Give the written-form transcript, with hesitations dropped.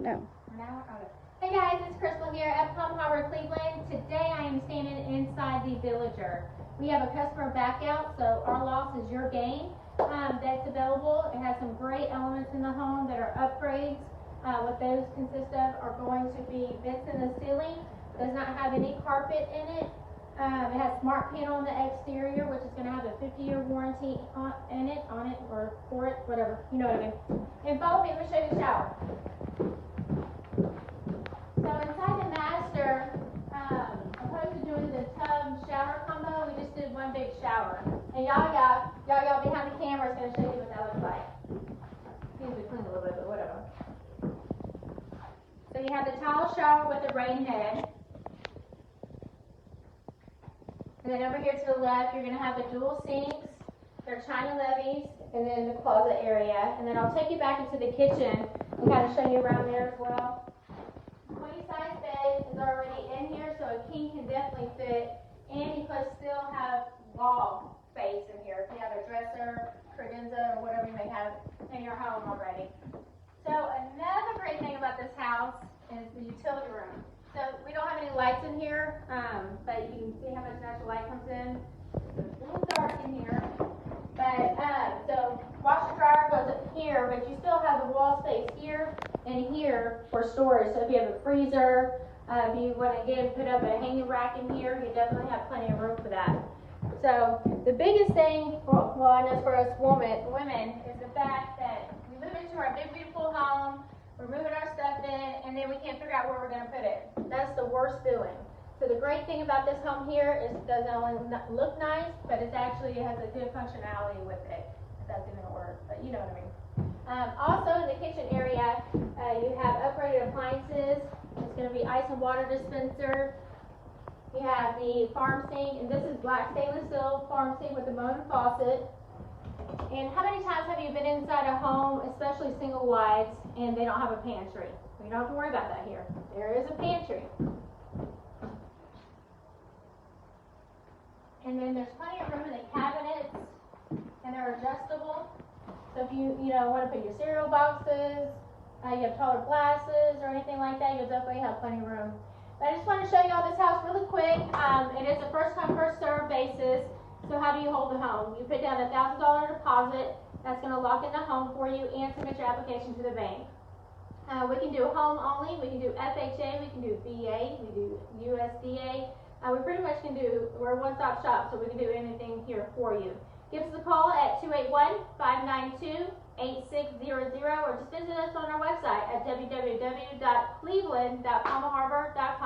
No. No? Okay. Hey guys, it's Crystal here at Palm Harbor, Cleveland. Today I am standing inside the Villager. We have a customer back out, so our loss is your gain. That's available. It has some great elements in the home that are upgrades. What those consist of are going to be vents in the ceiling. Does not have any carpet in it. It has smart panel on the exterior, which is going to have a 50-year warranty on it, or for it, whatever. You know what I mean. And follow me, let me show you the shower. So inside the master, opposed to doing the tub shower combo, we just did one big shower. And y'all behind the camera is going to show you what that looks like. Seems to clean a little bit, but whatever. So you have the tile shower with the rain head. And then over here to the left, you're going to have the dual sinks, their china levees, and then the closet area. And then I'll take you back into the kitchen and kind of show you around there as well. Queen size bed is already in here, so a king can definitely fit. And you could still have wall space in here if you have a dresser, credenza, or whatever you may have in your home already. So another great thing about this house is the utility room. So we don't have any lights in here, but you can see how much natural light comes in. It's a little dark in here, but so washer dryer goes up here, but you still have the wall space here and here for storage. So if you have a freezer, if you want to again put up a hanging rack in here, you definitely have plenty of room for that. So the biggest thing, well I know for us women, is the fact that we move into our big beautiful home. We're moving our stuff in, and then we can't figure out where we're going to put it. That's the worst feeling. So the great thing about this home here is it doesn't only look nice, but it has a good functionality with it. If that's even a word, but you know what I mean. Also in the kitchen area, you have upgraded appliances. It's going to be ice and water dispenser. You have the farm sink, and this is black stainless steel farm sink with the Moen faucet. And how many times have you been inside a home, especially single wides, and they don't have a pantry? You don't have to worry about that here. There is a pantry. And then there's plenty of room in the cabinets, and they're adjustable. So if you want to put your cereal boxes, you have taller glasses or anything like that, you'll definitely have plenty of room. But I just want to show you all this house really quick. It is a first come, first served basis. So how do you hold the home? You put down a $1,000 deposit. That's going to lock in the home for you and submit your application to the bank. We can do home only. We can do FHA. We can do VA. We do USDA. We pretty much we're a one-stop shop, so we can do anything here for you. Give us a call at 281-592-8600 or just visit us on our website at www.cleveland.palmharbor.com.